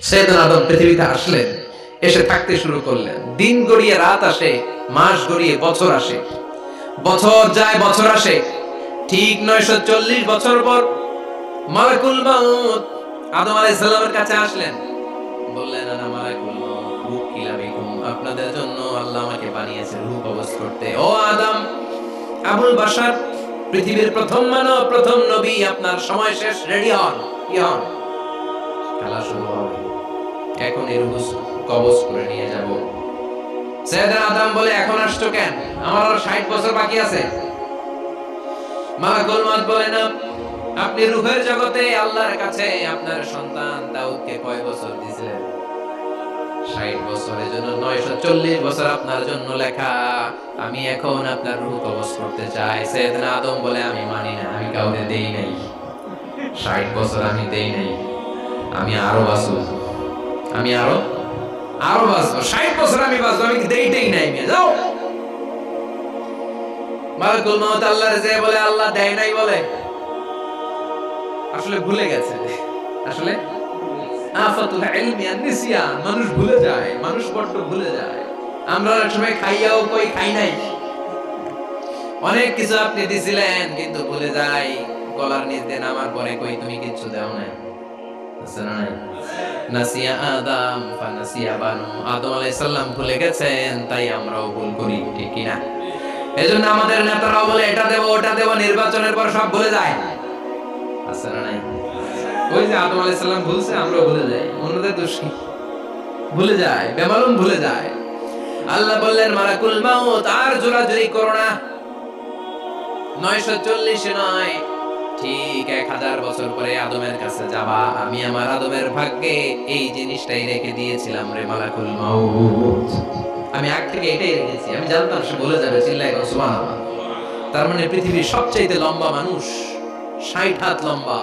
সৈয়দনা আদম পৃথিবীতে আসলেন, এসে থাকতে শুরু করলেন। দিন গড়িয়ে রাত আসে, মাস গড়িয়ে বছর আসে, বছর যায় বছর আসে। ঠিক 940 বছর পর মালাকুল মাউত আদম আলাইহিস সালামের কাছে আসলেন। বললেন, আনা মালাকুল মাউত উকিলা বিকুম, আপনাদের জন্য আল্লাহ আমাকে বানিয়েছে রূহ কবজ করতে। ও আদম, আবুল বাশার, পৃথিবীর প্রথম মানব, প্রথম নবী, আপনার সময় শেষ, রেডি হন। কি হন? খেলা শুরু হবে, এখন এর রূহ কবজ করে নিয়ে যাব। সৈয়দনা আদম বলে, এখন আসছো কেন? আমার আরো 60 বছর বাকি আছে। মালাকুল মাউত বলে, না, আপনি রূহের জগতে আল্লাহর কাছে আপনার সন্তান দাউদকে কয় বছর দিয়েছিলেন? 60 বছরের জন্য 940 বছর আপনার জন্য লেখা। আমি এখন আপনার রূহ কবজ করতে চাই। সৈয়দনা আদম বলে, আমি মানি না, আমি কাউকে দেই নাই। 60 বছর আমি দেই নাই, আমি আরো বাঁচব, আমি আরো বাঁচবো, 60 বছর আমি বাঁচবো, আমি দেইতেই নাই। যাও। মালাকুল মাউত আল্লাহর যে বলে, আল্লাহ দেয় নাই বলে। আসলে ভুলে গেছে, আসলে আফাতুল ইলমি আন-নিসিয়ান, মানুষ ভুলে যায়, মানুষ বড্ড ভুলে যায়। আমরা অনেক সময় খাইয়াও কই খাই নাই। অনেক কিছু আপনি দিছিলেন কিন্তু ভুলে যাই, গলার নিচ দিয়ে নামার পরে কই তুমি কিচ্ছু দাও নাই। আছে না নাই? নাসিয়া আদম ফানাসিয়া বানু, আদম আলাইহিস সালাম ভুলে গেছেন, তাই আমরাও ভুল করি, ঠিক কি না? এজন্য আমাদের নেতারাও বলে এটা দেব ওটা দেব, নির্বাচনের পর সব ভুলে যায়। আছে না নাই? ওই যে আদম আলাইহিস সালাম ভুলছে, আমরাও ভুলে যাই। অন্যদের দোষ কি? ভুলে যায়, বেমালুম ভুলে যায়। আল্লাহ বললেন, মালাকুল মাউত আর জোরাজুরি করো না। 940 নয়, ঠিক 1000 বছর পরে আদমের কাছে যাবা। আমি আমার আদমের ভাগ্যে এই জিনিসটাই রেখে দিয়েছিলাম রে মালাকুল মাউত। আমি আগ থেকে এটাই রেখেছি, আমি জানতাম সে বলে যাবে। চিল্লায় সুবহানাল্লাহ। তার মানে পৃথিবীর সবচাইতে লম্বা মানুষ, 60 হাত লম্বা,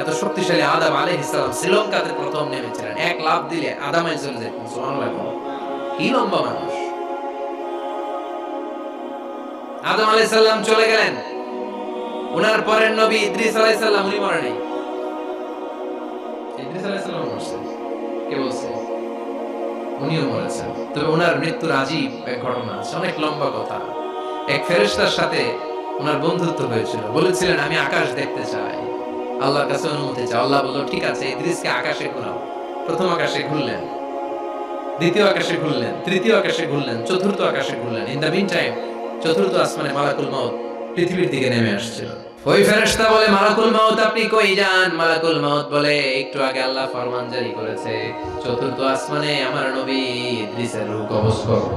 এত শক্তিশালী আদম আলাইহিস সালাম শ্রীলঙ্কাতে প্রথম নেমেছিলেন। এক লাফ দিলে আদামায় চলে যেতেন। সুবহানাল্লাহ। কি লম্বা মানুষ। আদম আলাইহিস সালাম চলে গেলেন, ওনার পরের নবী ইদ্রিস আলাইহিস সালাম, উনি মরে নাই। ইদ্রিস আলাইহিস সালাম মরছেন, কে বলছে? উনিও মরেছেন। তবে ওনার মৃত্যুর আজীব এক ঘটনা আছে, অনেক লম্বা কথা। এক ফেরেশতার সাথে ওনার বন্ধুত্ব হয়েছিল। বলেছিলেন, আমি আকাশ দেখতে চাই, আল্লাহর কাছে অনুমতি চাই। আল্লাহ বলল, ঠিক আছে, ইদ্রিসকে আকাশে ঘুরাও। প্রথম আকাশে ঘুরলেন, দ্বিতীয় আকাশে ঘুরলেন, তৃতীয় আকাশে ঘুরলেন, চতুর্থ আকাশে ঘুরলেন। ইন দা মিন টাইম চতুর্থ আসমানে মালাকুল মাউত পৃথিবীর দিকে নেমে আসছিল। ওই ফেরেশতা বলে, মালাকুল মাউত আপনি কই যান? মালাকুল মাউত বলে, একটু আগে আল্লাহ ফরমান জারি করেছে, চতুর্থ আসমানে আমার নবী ইদ্রিসের রূহ কবজ করব।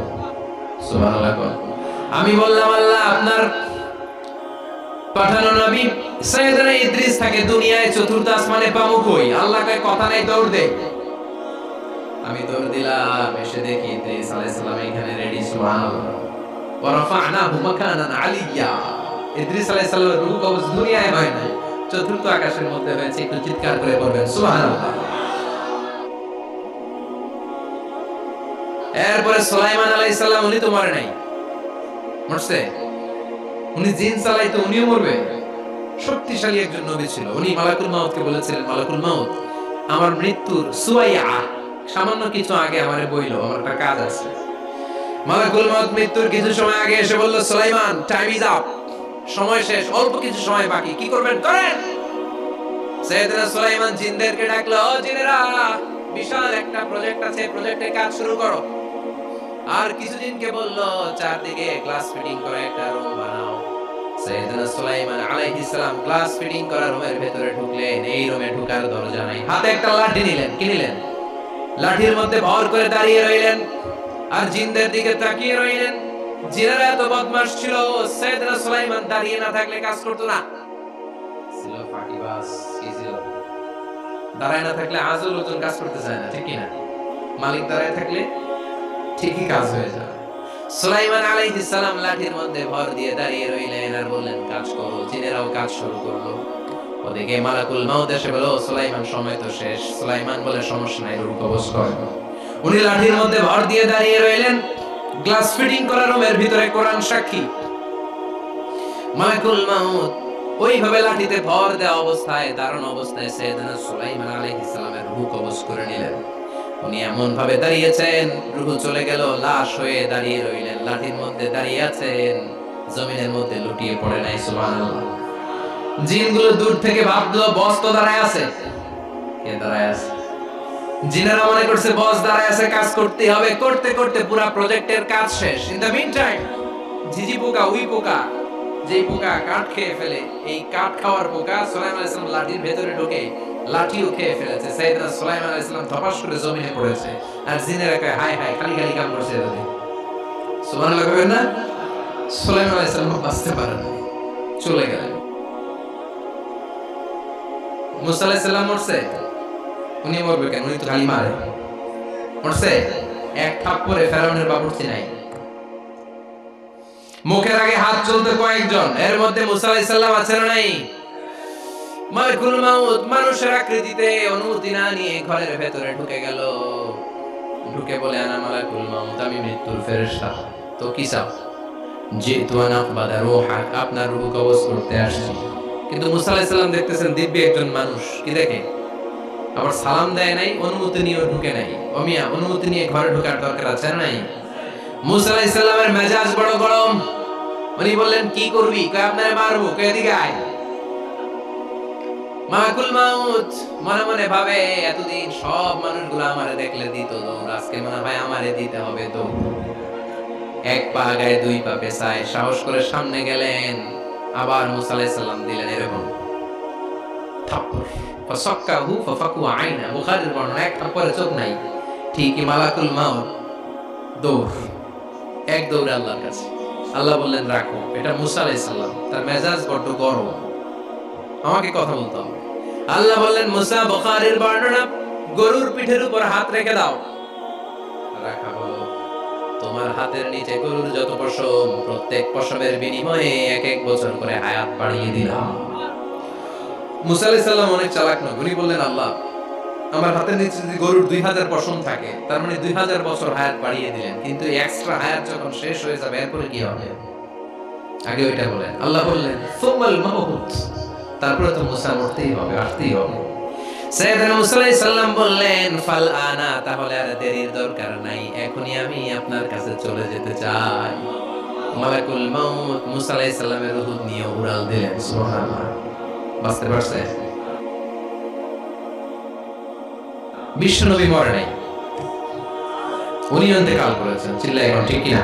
সুবহানাল্লাহ। আমি বললাম, আল্লাহ আপনার পাঠানো নবী সৈয়দনা ইদ্রিস থাকে দুনিয়ায়, চতুর্থ আসমানে পাবো কই? আল্লাহ কয়, কথা নাই, দৌড় দে। আমি দৌড় দিলাম, এসে দেখি ইদ্রিস আলাইহিস সালাম এখানে রেডি। সুবহানাল্লাহ। ওয়া রাফা'নাহু মাকানান আলিয়্যা। ইদ্রিস আলাইহিস সালামের রূহ কবজ দুনিয়ায় হয় নাই, চতুর্থ আকাশের মধ্যে হয়েছে। একটু চিৎকার করে পড়বেন সুবহানাল্লাহ। এরপরে সুলাইমান আলাইহিস সালাম, উনি তো মরে নাই, মরছে? উনি জিন চালাইতো, উনিও মরবে? শক্তিশালী একজন নবী ছিল। উনি মালাকুল মাউতকে বলেছিলেন, মালাকুল মাউত আমার মৃত্যুর সুয়াইয়া, সামান্য কিছু আগে আমারে বইলো, আমার একটা কাজ আছে। মালাকুল মাউত মৃত্যুর কিছু সময় আগে এসে বলল, সুলাইমান টাইম ইজ আপ, সময় শেষ, অল্প কিছু সময় বাকি, কি করবেন করেন। সাইয়েদনা সুলাইমান জিনদেরকে ডাকলো, ও জিনেরা, বিশাল একটা প্রজেক্ট আছে, প্রজেক্টের কাজ শুরু করো। আর কিছু জিনকে বলল, চারদিকে গ্লাস ফিটিং করে একটা রুম বানাও। সাইয়েদনা সুলাইমান আলাইহিস সালাম গ্লাস ফিটিং করা রুমের ভেতরে ঢুকলেন। এই রুমে ঢোকার দরজা নাই, হাতে একটা লাঠি নিলেন। কি নিলেন? লাঠির মধ্যে ভর করে দাঁড়িয়ে রইলেন আর জিনদের দিকে তাকিয়ে রইলেন। জিনেরা এত বদমাশ ছিল, সাইয়েদনা সুলাইমান দাঁড়িয়ে না থাকলে কাজ করতো না। ছিল ফাঁকিবাজ। কি ছিল? দাঁড়ায় না থাকলে আজও লোকজন কাজ করতে চায় না, ঠিক কি না? মালিক দাঁড়ায় থাকলে ঠিকই কাজ হয়ে যায়। সুলাইমান আলাইহিস সালাম লাঠির মধ্যে ভর দিয়ে দাঁড়িয়ে রইলেন আর বললেন, কাজ করো। জিনেরাও কাজ শুরু করলো। ওদিকে মালাকুল মাউত এসে বলল, সুলাইমান সময় তো শেষ। সুলাইমান বলে, সমস্যা নাই, রূহ কবজ কর। উনি লাঠির মধ্যে ভর দিয়ে দাঁড়িয়ে রইলেন। গ্লাস ফিটিং করা রুমের ভিতরে কোরআন সাক্ষী। মালাকুল মাউত ওইভাবে লাঠিতে ভর দেওয়া অবস্থায়, দারুণ অবস্থায় সাইয়েদনা সুলাইমান আলাইহিস সালামের রূহ রুহু কবজ করে নিলেন। উনি এমন ভাবে দাঁড়িয়েছেন, রুহু চলে গেল, লাশ হয়ে দাঁড়িয়ে রইলেন, লাঠির মধ্যে দাঁড়িয়ে আছেন, জমিনের মধ্যে লুটিয়ে পড়ে নাই। সুবহানাল্লাহ। জিনগুলো দূর থেকে ভাবলো বস তো দাঁড়ায় আছে। কে দাঁড়ায় আছে? জিনেরা মনে করছে বস দাঁড়ায় আছে, কাজ করতে হবে। করতে করতে পুরো প্রজেক্টের কাজ শেষ। ইন দ্য মিন টাইম ঝিঝি পোকা, উই পোকা, যেই পোকা কাঠ খেয়ে ফেলে, এই কাঠ খাওয়ার পোকা সুলাইমান আলাইহিস সালাম লাঠির ভেতরে ঢুকে লাঠিও খেয়ে ফেলেছে। সাইয়েদনা সুলাইমান আলাইহিস সালাম ধপাস করে জমিনে পড়েছে। আর জিনেরা কয় হায় হায়, খালি খালি কাম করছে এতদিন। সুবহানাল্লাহ কইবেন না? সুলাইমান আলাইহিস সালাম বাঁচতে পারেন না, চলে গেলেন। মুসা আলাইহিস সালাম মরছে, উনি মরবে কেন? উনি তো খালি মারে। মরছে এক থাপ্পড়ে ফেরাউনের বাবুর্চি নাই। মুখের আগে হাত চলতে কয়েকজন, এর মধ্যে মুসা আলাইহিস সালাম আছেন নাই? মালাকুল মাউত মানুষের আকৃতিতে অনুমতি না নিয়ে ঘরের ভেতরে ঢুকে গেল। ঢুকে বলে আনা মালাকুল মাউত, আমি মৃত্যুর ফেরেশতা। তো কি চাও? জিতু আনা আকবাদা রূহাক, আপনার রূহ কবজ করতে আসছি। কিন্তু মুসা আলাইহিস সালাম দেখতেছেন দিব্য একজন মানুষ, কি দেখে? আবার সালাম দেয় নাই, অনুমতি নিয়ে ঢুকে নাই। ওমিয়া অনুমতি নিয়ে ঘরে ঢোকার দরকার আছে নাই? মুসা আলাইহিস সালামের মেজাজ বড় গরম। উনি বললেন কি করবি? কয় আপনারে মারবো। কয় এদিকে আয়। মালাকুল মাউত মনে মনে ভাবে এতদিন সব মানুষগুলো আমারে দেখলে দিত দৌড়, আজকে মনে হয় আমারে দিতে হবে দৌড়। এক পা আগায় দুই পা পেছায় সাহস করে সামনে গেলেন। আবার মুসা আলাইহিস সালাম দিলেন এরকম থাপ্পড়। ফাসাক্কাহু ফাফাকু আইনা, বুখারীর বর্ণনা, এক থাপ্পড়ে চোখ নাই। ঠিকই মালাকুল মাউত দৌড়, এক দৌড়ে আল্লাহর কাছে। আল্লাহ বললেন রাখো, এটা মুসা আলাইহিস সালাম, তার মেজাজ বড্ড গরম, আমাকে কথা বলতে হবে। আল্লাহ বললেন মুসা, বুখারীর বর্ণনা, গরুর পিঠের উপর হাত রেখে দাও। রাখা হলো। তোমার হাতের নিচে গরুর যত পশম, প্রত্যেক পশমের বিনিময়ে এক এক বছর করে হায়াত বাড়িয়ে দিলাম। মুসা আলাইহিস সালাম অনেক চালাক নয়। উনি বললেন আল্লাহ, আমার হাতের নিচে যদি গরুর 2000 পশম থাকে, তার মানে 2000 বছর হায়াত বাড়িয়ে দিলেন। কিন্তু এক্সট্রা হায়াত যখন শেষ হয়ে যাবে এরপরে কি হবে? আগে ওইটা বলেন। আল্লাহ বললেন সুমাল মাউত, তারপরে তো মুসা মরতেই হবে, আসতেই হবে। সাইয়েদনা মুসা আলাইহিস সালাম বললেন ফাল আনা, তাহলে আর দেরির দরকার নাই, এখনই আমি আপনার কাছে চলে যেতে চাই। মালাকুল মাউত মুসা আলাইহিস সালামের রূহ নিয়ে উড়াল দিলেন। সুবহানাল্লাহ। বাঁচতে পারছে? বিশ্বনবী মরে নাই, উনি ইন্তেকাল করেছেন। চিল্লায় এখন ঠিক কিনা?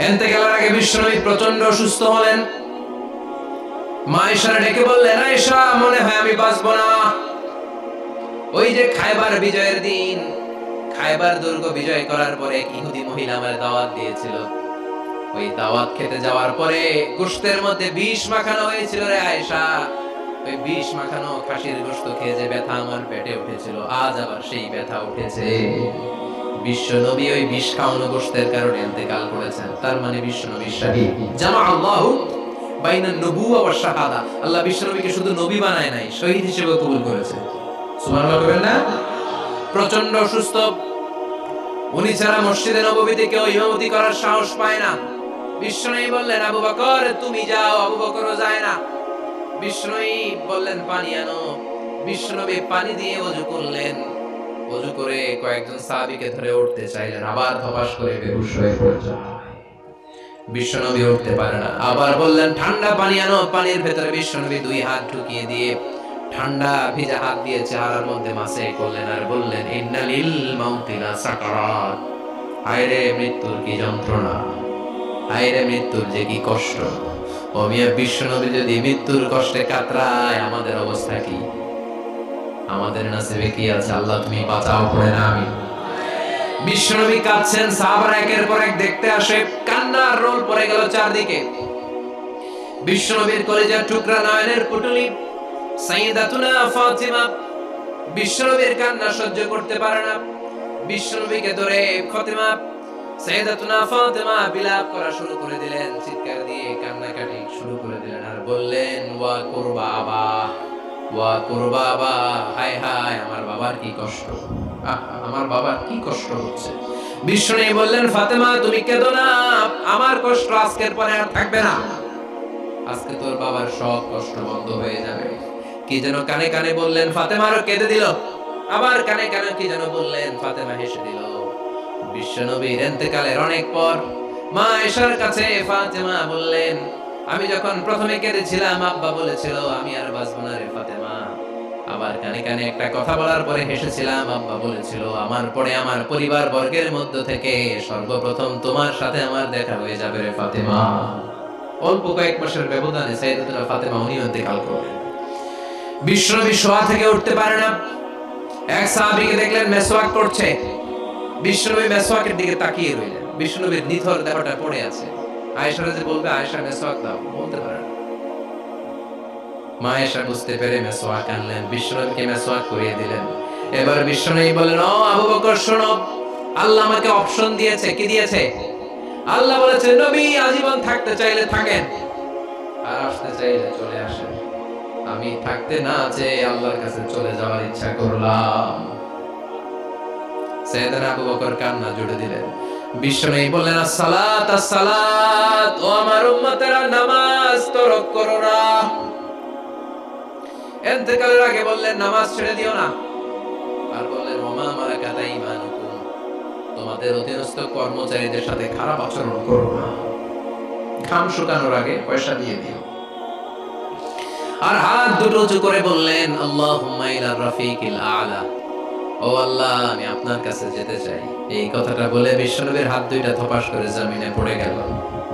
ইন্তেকালের আগে বিশ্বনবী প্রচন্ড অসুস্থ হলেন। মা আয়েশা ডেকে বললেন, আয়েশা মনে হয় আমি বাঁচবো না। ওই যে খায়বার বিজয়ের দিন, খায়বার দুর্গ বিজয় করার পরে এক ইহুদি মহিলা আমার দাওয়াত দিয়েছিল। ওই দাওয়াত খেতে যাওয়ার পরে গোশতের মধ্যে বিষ মাখানো হয়েছিল রে আয়েশা। ওই বিষ মাখানো খাসির গোশত খেয়ে যে ব্যথা আমার পেটে উঠেছিল, আজ আবার সেই ব্যথা উঠেছে। বিশ্বনবী ওই বিষ খাওয়ানো গোশতের কারণে ইন্তেকাল করেছেন। তার মানে বিশ্বনবী শাহীদ। জামা আল্লাহু বাইনা নবুওয়া ওয়া শাহাদা, আল্লাহ বিশ্বনবীকে শুধু নবী বানায় নাই, শহীদ হিসেবে কবুল করেছে। সুবহানাল্লাহ বলবেন না? প্রচন্ড অসুস্থ, উনি ছাড়া মসজিদে নববীতে কেউ ইমামতি করার সাহস পায় না। বিশ্বনবী বললেন আবু বকর তুমি যাও, আবু বকরও যায় না। বিশ্বনবী বললেন পানি আনো। বিশ্বনবী পানি দিয়ে ওযু করলেন। ওযু করে কয়েকজন সাহাবীকে ধরে উঠতে চাইলেন, আবার ধপাস করে বেহুশ হয়ে পড়লেন। বিশ্বনবী উঠতে পারে না। আবার বললেন ঠান্ডা পানি আনো। পানির ভেতরে বিশ্বনবী দুই হাত ঢুকিয়ে দিয়ে ঠান্ডা ভিজা হাত দিয়ে চেহারার মধ্যে মাসে করলেন আর বললেন ইন্নালিল মাউতি লা সাকারাত, হায়রে মৃত্যুর কি যন্ত্রণা, হায়রে মৃত্যুর যে কি কষ্ট। ও মিয়া, বিশ্বনবী যদি মৃত্যুর কষ্টে কাতরায়, আমাদের অবস্থা কি? আমাদের নসিবে কি আছে? আল্লাহ তুমি বাঁচাও, পড়ে না আমি। বিশ্বনবী কাঁদছেন, সাহাবারা একের পর এক দেখতে আসে, কান্নার রোল পড়ে গেল চারদিকে। বিশ্বনবীর কলিজার টুকরা নয়নের পুটুলি সাইয়্যিদাতুনা ফাতিমা বিশ্বনবীর কান্না সহ্য করতে পারে না। বিশ্বনবীকে ধরে ফাতিমা, সাইয়্যিদাতুনা ফাতিমা বিলাপ করা শুরু করে দিলেন, চিৎকার দিয়ে কান্নাকাটি শুরু করে দিলেন আর বললেন ওয়া কুরবাবা, ওয়া কুরবাবা, হায় হায় আমার বাবার কি কষ্ট, আমার বাবার কি কষ্ট হচ্ছে। বিশ্বনবী বললেন ফাতেমা তুমি কেঁদো না, আমার কষ্ট আজকের পরে আর থাকবে না, আজকে তোর বাবার সব কষ্ট বন্ধ হয়ে যাবে। কি যেন কানে কানে বললেন, ফাতেমারও কেঁদে দিল। আবার কানে কানে কি যেন বললেন, ফাতেমা হেসে দিল। বিশ্বনবীর ইন্তেকালের অনেক পর মা আয়েশার কাছে ফাতেমা বললেন, আমি যখন প্রথমে কেঁদেছিলাম আব্বা বলেছিল আমি আর বাঁচবো না রে ফাতেমা। আবার কানে কানে একটা কথা বলার পরে হেসেছিলাম, আব্বা বলেছিল আমার পরে আমার পরিবার বর্গের মধ্য থেকে সর্বপ্রথম তোমার সাথে আমার দেখা হয়ে যাবে রে ফাতেমা। অল্প কয়েক মাসের ব্যবধানে সাইয়েদাতুনা ফাতেমা উনিও ইন্তেকাল করলেন। বিশ্বনবী শোয়া থেকে উঠতে পারে না। এক সাহাবীকে দেখলেন মেসওয়াক করছে। বিশ্বনবী মেসওয়াকের দিকে তাকিয়ে রইলেন। বিশ্বনবীর নিথর দেহটা পড়ে আছে। আয়েশা যে বলবে আয়েশা মেসওয়াক দাও, বলতে পারে না। মা আয়েশা বুঝতে পেরে মেসওয়াক আনলেন, বিশ্বনবীকে মেসওয়াক করিয়ে দিলেন। এবার বিশ্বনবী বললেন, ও আবু বকর শোনো, আল্লাহ আমাকে অপশন দিয়েছে। কি দিয়েছে? আল্লাহ বলেছে নবী আজীবন থাকতে চাইলে থাকেন, আর আসতে চাইলে চলে আসেন। আমি থাকতে না চেয়ে আল্লাহর কাছে চলে যাওয়ার ইচ্ছা করলাম। সাইয়েদনা আবু বকর কান্না জুড়ে দিলেন। বিশ্বনবী বললেন, আসসালাত আসসালাত, ও আমার উম্মতেরা নামাজ তরক করো না। ইন্তেকালের আগে বললেন নামাজ ছেড়ে দিও না। আর বললেন, ওমা মালাকাত ঈমানুকুম, তোমাদের অধীনস্থ কর্মচারীদের সাথে খারাপ আচরণ করো না। ঘাম শুকানোর আগে পয়সা দিয়ে দিও। আর হাত দুটো উঁচু করে বললেন, আল্লাহুম্মা ইলা রাফিকিল আ'লা, ও আল্লাহ আমি আপনার কাছে যেতে চাই। এই কথাটা বলে বিশ্বনবীর হাত দুইটা থপাস করে জমিনে পড়ে গেল।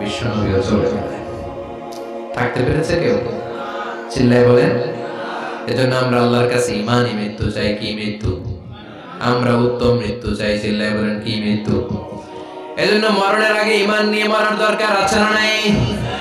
বিশ্বনবীও চলে গেলেন। থাকতে পেরেছে কেউ? চিল্লায় বলেন। এজন্য আমরা আল্লাহর কাছে ঈমানি মৃত্যু চাই। কি মৃত্যু? আমরা উত্তম মৃত্যু চাই। চিল্লায় বলেন কি মৃত্যু? এজন্য মরণের আগে ঈমান নিয়ে মরার দরকার আছে না নাই?